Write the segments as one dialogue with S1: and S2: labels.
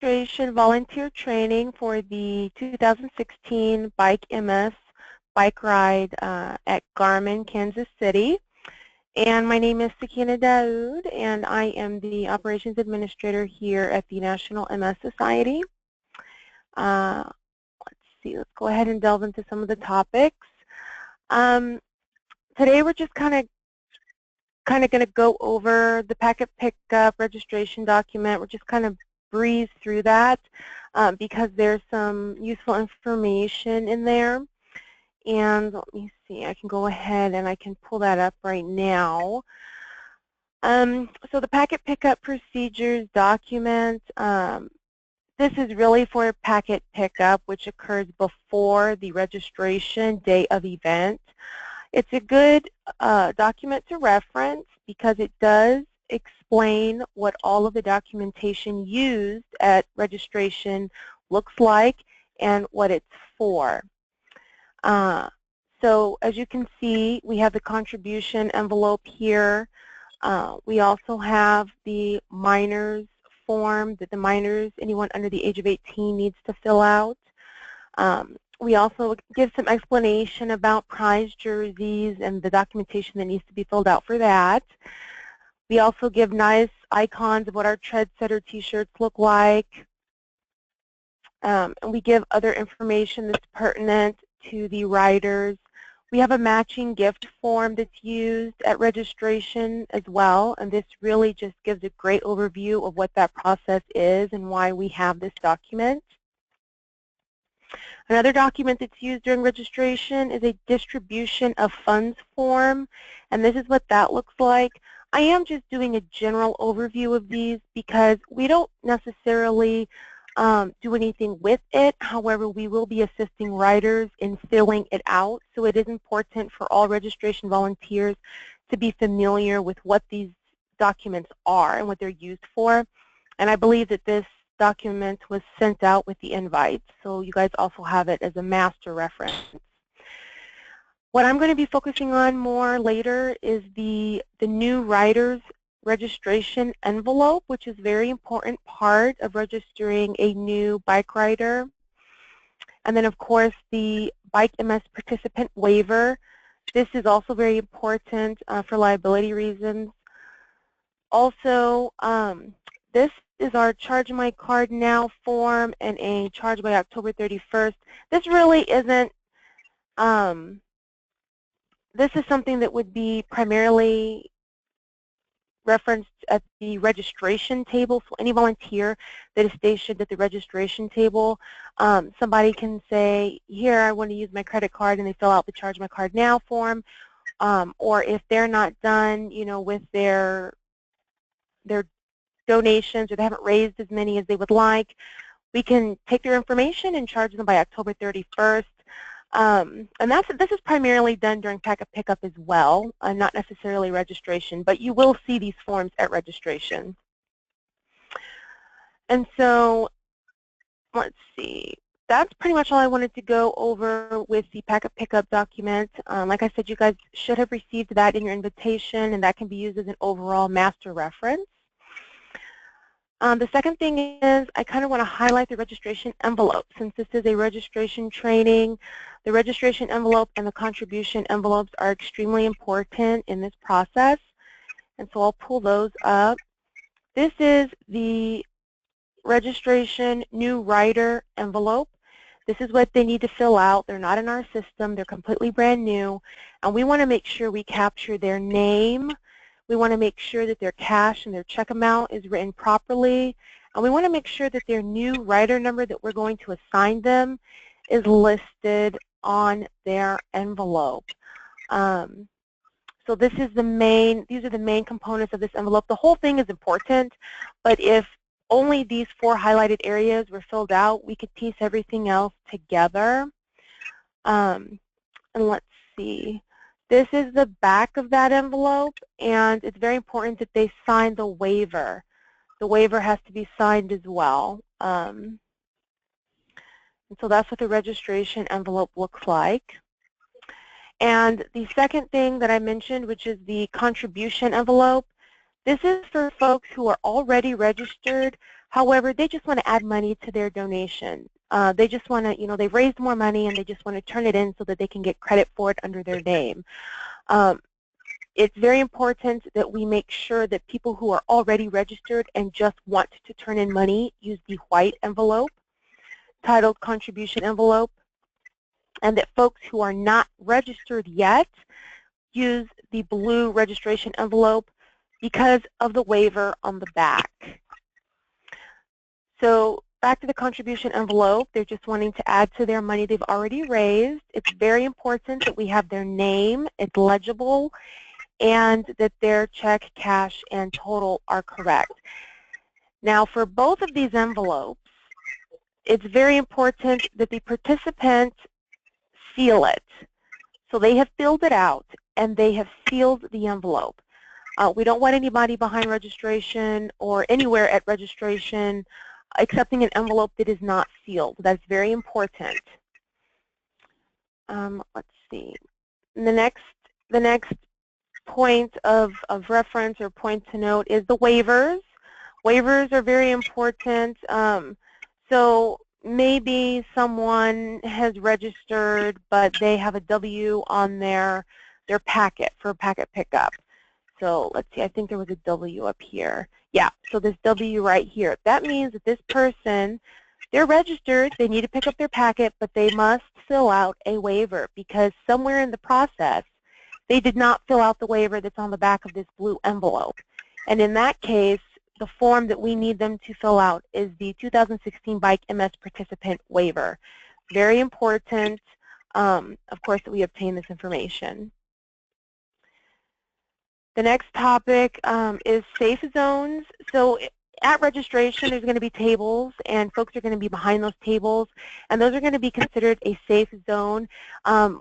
S1: registration volunteer training for the 2016 Bike MS bike ride at Garmin, Kansas City. And my name is Sakina Daoud, and I am the Operations Administrator here at the National MS Society. Let's see, let's go ahead and delve into some of the topics. Today we're just kind of going to go over the packet pickup registration document. We're just kind of breeze through that because there's some useful information in there. And let me see, I can go ahead and I can pull that up right now. So the packet pickup procedures document, this is really for packet pickup, which occurs before the registration day of event. It's a good document to reference because it does explain what all of the documentation used at registration looks like and what it's for. So as you can see, we have the contribution envelope here. We also have the minors form that the minors, anyone under the age of 18, needs to fill out. We also give some explanation about prize jerseys and the documentation that needs to be filled out for that. We also give nice icons of what our Treadsetter t-shirts look like. And we give other information that's pertinent to the riders. We have a matching gift form that's used at registration as well, and this really just gives a great overview of what that process is and why we have this document. Another document that's used during registration is a distribution of funds form, and this is what that looks like. I am just doing a general overview of these because we don't necessarily do anything with it. However, we will be assisting riders in filling it out, so it is important for all registration volunteers to be familiar with what these documents are and what they're used for. And I believe that this document was sent out with the invite, so you guys also have it as a master reference. What I'm going to be focusing on more later is the new riders registration envelope, which is a very important part of registering a new bike rider. And then, of course, the Bike MS participant waiver. This is also very important for liability reasons. Also, this is our Charge My Card Now form and a Charge by October 31st. This really isn't, this is something that would be primarily referenced at the registration table. So any volunteer that is stationed at the registration table, somebody can say, here, I want to use my credit card, and they fill out the Charge My Card Now form. Or if they're not done, you know, with their donations, or they haven't raised as many as they would like, we can take their information and charge them by October 31st. And this is primarily done during packet pickup as well, not necessarily registration, but you will see these forms at registration. And so, let's see, that's pretty much all I wanted to go over with the packet pickup document. Like I said, you guys should have received that in your invitation, and that can be used as an overall master reference. The second thing is I kind of want to highlight the registration envelope. Since this is a registration training, the registration envelope and the contribution envelopes are extremely important in this process. And so I'll pull those up. This is the registration new rider envelope. This is what they need to fill out. They're not in our system. They're completely brand new. And we want to make sure we capture their name. We want to make sure that their cash and their check amount is written properly. And we want to make sure that their new rider number that we're going to assign them is listed on their envelope. So this is these are the main components of this envelope. The whole thing is important, but if only these 4 highlighted areas were filled out, we could piece everything else together. And let's see. This is the back of that envelope, and it's very important that they sign the waiver. The waiver has to be signed as well. And so that's what the registration envelope looks like. And the second thing that I mentioned, which is the contribution envelope, this is for folks who are already registered However, they just want to add money to their donation. They just want to, they've raised more money and they just want to turn it in so that they can get credit for it under their name. It's very important that we make sure that people who are already registered and just want to turn in money use the white envelope, titled contribution envelope, and that folks who are not registered yet use the blue registration envelope because of the waiver on the back. So back to the contribution envelope, they're just wanting to add to their money they've already raised. It's very important that we have their name, it's legible, and that their check, cash, and total are correct. Now for both of these envelopes, it's very important that the participant seal it. So they have filled it out and they have sealed the envelope. We don't want anybody behind registration or anywhere at registration accepting an envelope that is not sealed. That's very important. Let's see. The next point of reference or point to note is the waivers. Waivers are very important. So maybe someone has registered, but they have a W on their packet for packet pickup. So let's see, I think there was a W up here. Yeah, so this W right here. That means that this person, they're registered, they need to pick up their packet, but they must fill out a waiver because somewhere in the process, they did not fill out the waiver that's on the back of this blue envelope. And in that case, the form that we need them to fill out is the 2016 Bike MS Participant Waiver. Very important, of course, that we obtain this information. The next topic is safe zones. So at registration, there's going to be tables, and folks are going to be behind those tables, and those are going to be considered a safe zone.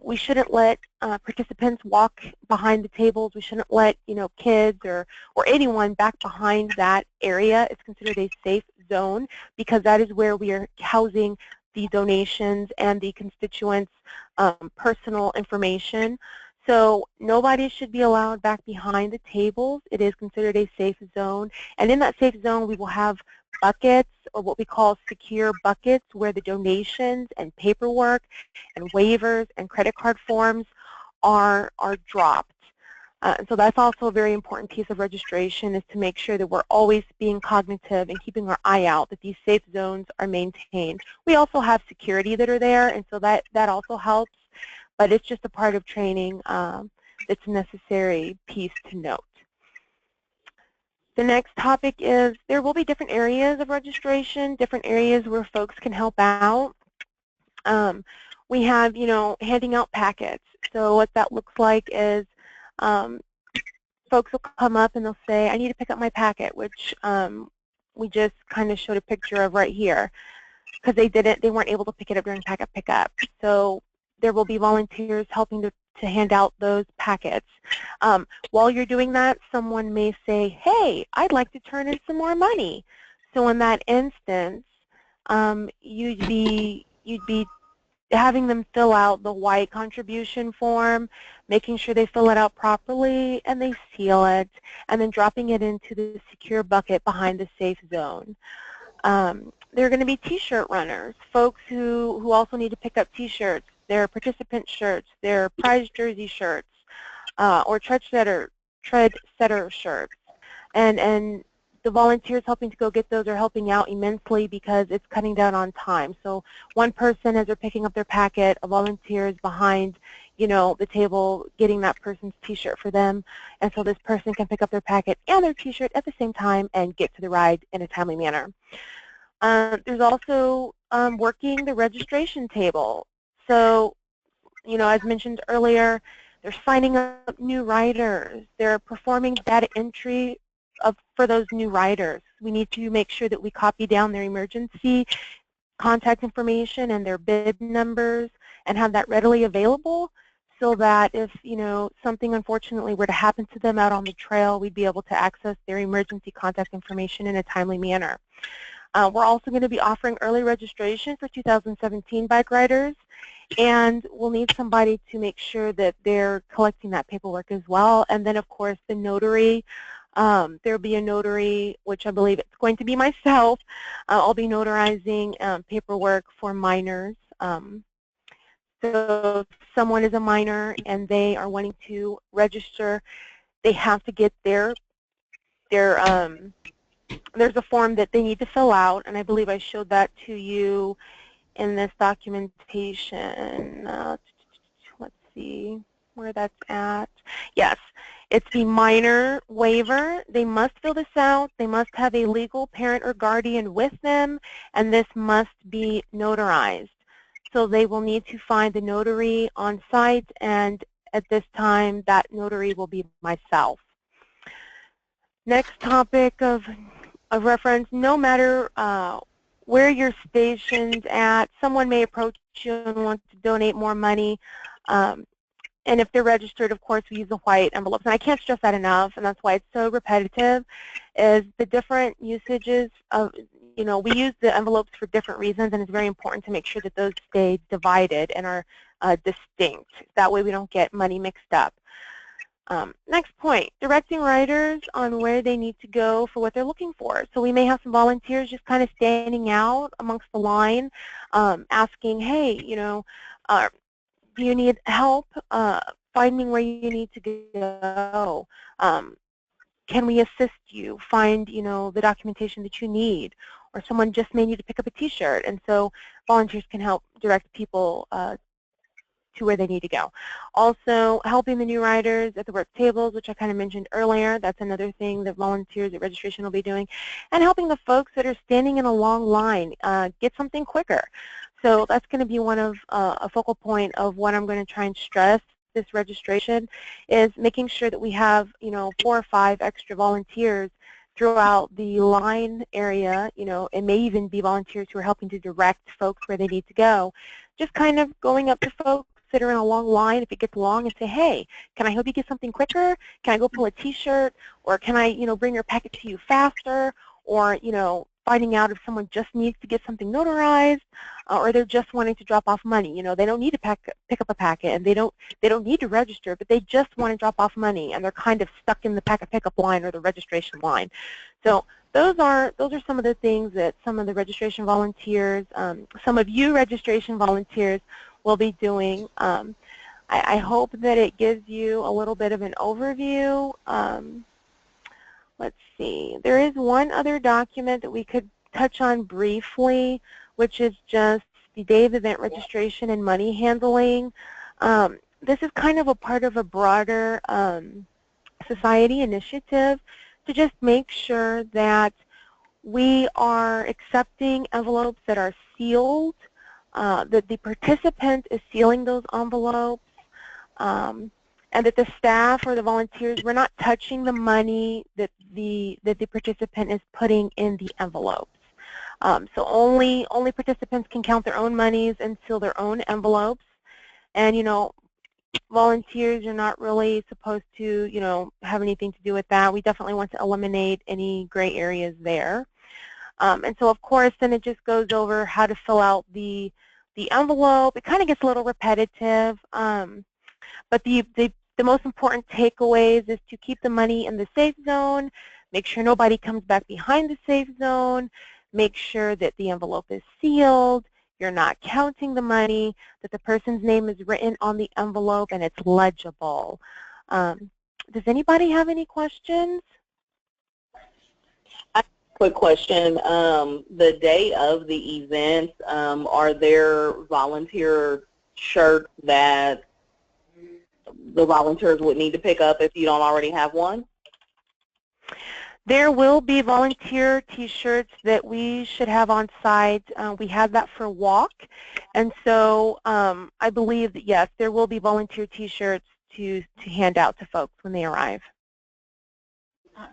S1: We shouldn't let participants walk behind the tables. We shouldn't let kids or anyone back behind that area. It's considered a safe zone because that is where we are housing the donations and the constituents' personal information. So nobody should be allowed back behind the tables. It is considered a safe zone. And in that safe zone, we will have buckets, or what we call secure buckets, where the donations and paperwork and waivers and credit card forms are dropped. So that's also a very important piece of registration, is to make sure that we're always being cognitive and keeping our eye out that these safe zones are maintained. We also have security that are there, and so that also helps. But it's just a part of training that's a necessary piece to note. The next topic is there will be different areas of registration, different areas where folks can help out. We have, handing out packets. So what that looks like is folks will come up and they'll say, I need to pick up my packet, which we just kind of showed a picture of right here, because they weren't able to pick it up during packet pickup. So there will be volunteers helping to hand out those packets. While you're doing that, someone may say, hey, I'd like to turn in some more money. So in that instance, you'd be having them fill out the white contribution form, making sure they fill it out properly, and they seal it, and then dropping it into the secure bucket behind the safe zone. There are going to be T-shirt runners, folks who also need to pick up T-shirts, their participant shirts, their prize jersey shirts, or tread setter shirts. And the volunteers helping to go get those are helping out immensely because it's cutting down on time. So one person, as they're picking up their packet, a volunteer is behind, the table getting that person's T-shirt for them. And so this person can pick up their packet and their T-shirt at the same time and get to the ride in a timely manner. There's also working the registration table. So, as mentioned earlier, they're signing up new riders. They're performing data entry for those new riders. We need to make sure that we copy down their emergency contact information and their bid numbers and have that readily available so that if, something unfortunately were to happen to them out on the trail, we'd be able to access their emergency contact information in a timely manner. We're also going to be offering early registration for 2017 bike riders, and we'll need somebody to make sure that they're collecting that paperwork as well. And then, of course, the notary There'll be a notary, which I believe it's going to be myself. I'll be notarizing paperwork for minors. So if someone is a minor and they are wanting to register, they have to get there's a form that they need to fill out, and I believe I showed that to you in this documentation. Let's see where that's at. Yes, it's the minor waiver. They must fill this out. They must have a legal parent or guardian with them, and this must be notarized. So they will need to find the notary on site, and at this time, that notary will be myself. Next topic of reference, no matter where you're stationed at, someone may approach you and want to donate more money. And if they're registered, of course, we use the white envelopes. And I can't stress that enough, and that's why it's so repetitive, is the different usages of, we use the envelopes for different reasons, and it's very important to make sure that those stay divided and are distinct. That way we don't get money mixed up. Next point, directing writers on where they need to go for what they're looking for. So we may have some volunteers just kind of standing out amongst the line, asking, hey, do you need help finding where you need to go? Can we assist you find, the documentation that you need? Or someone just may need to pick up a T-shirt, and so volunteers can help direct people to where they need to go. Also, helping the new writers at the work tables, which I kind of mentioned earlier. That's another thing that volunteers at registration will be doing. And helping the folks that are standing in a long line get something quicker. So that's going to be one of a focal point of what I'm going to try and stress this registration, is making sure that we have, 4 or 5 extra volunteers throughout the line area. It may even be volunteers who are helping to direct folks where they need to go. Just kind of going up to folks that are in a long line, if it gets long, and say, hey, can I help you get something quicker? Can I go pull a T-shirt? Or can I, bring your packet to you faster? Or, finding out if someone just needs to get something notarized, or they're just wanting to drop off money. They don't need to pick up a packet, and they don't need to register, but they just want to drop off money, and they're kind of stuck in the packet pickup line or the registration line. So those are some of the things that some of the registration volunteers, some of you registration volunteers will be doing. I hope that it gives you a little bit of an overview. Let's see. There is one other document that we could touch on briefly, which is just the day of event registration and money handling. This is kind of a part of a broader society initiative to just make sure that we are accepting envelopes that are sealed, that the participant is sealing those envelopes, and that the staff or the volunteers, we're not touching the money that the participant is putting in the envelopes. So only participants can count their own monies and seal their own envelopes. And volunteers are not really supposed to have anything to do with that. We definitely want to eliminate any gray areas there. And so of course then it just goes over how to fill out the envelope. It kind of gets a little repetitive. But the most important takeaways is to keep the money in the safe zone, make sure nobody comes back behind the safe zone, make sure that the envelope is sealed, you're not counting the money, that the person's name is written on the envelope and it's legible. Does anybody have any questions?
S2: Quick question. The day of the event, are there volunteer shirts that the volunteers would need to pick up if you don't already have one?
S1: There will be volunteer T-shirts that we should have on site. We have that for walk, and so I believe that yes, there will be volunteer T-shirts to hand out to folks when they arrive.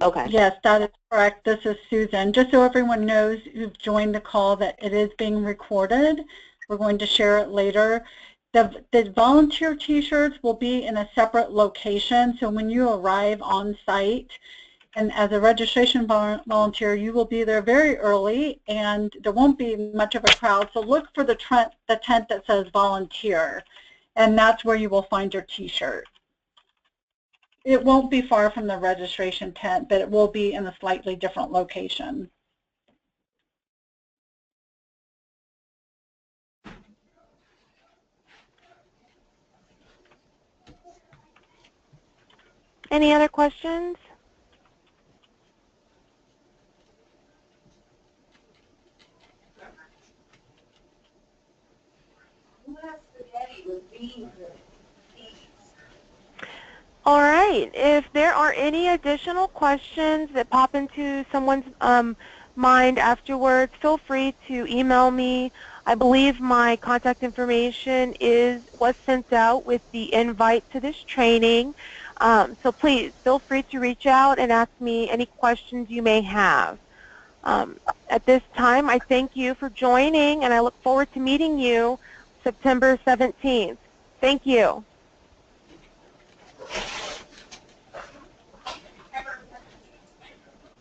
S2: Okay.
S3: Yes, that is correct. This is Susan. Just so everyone knows who've joined the call that it is being recorded. We're going to share it later. The volunteer T-shirts will be in a separate location, so when you arrive on site, and as a registration volunteer, you will be there very early, and there won't be much of a crowd, so look for the tent that says volunteer, and that's where you will find your T-shirt. It won't be far from the registration tent, but it will be in a slightly different location.
S1: Any other questions? All right. If there are any additional questions that pop into someone's mind afterwards, feel free to email me. I believe my contact information was sent out with the invite to this training. So please feel free to reach out and ask me any questions you may have. At this time, I thank you for joining, and I look forward to meeting you September 17th. Thank you.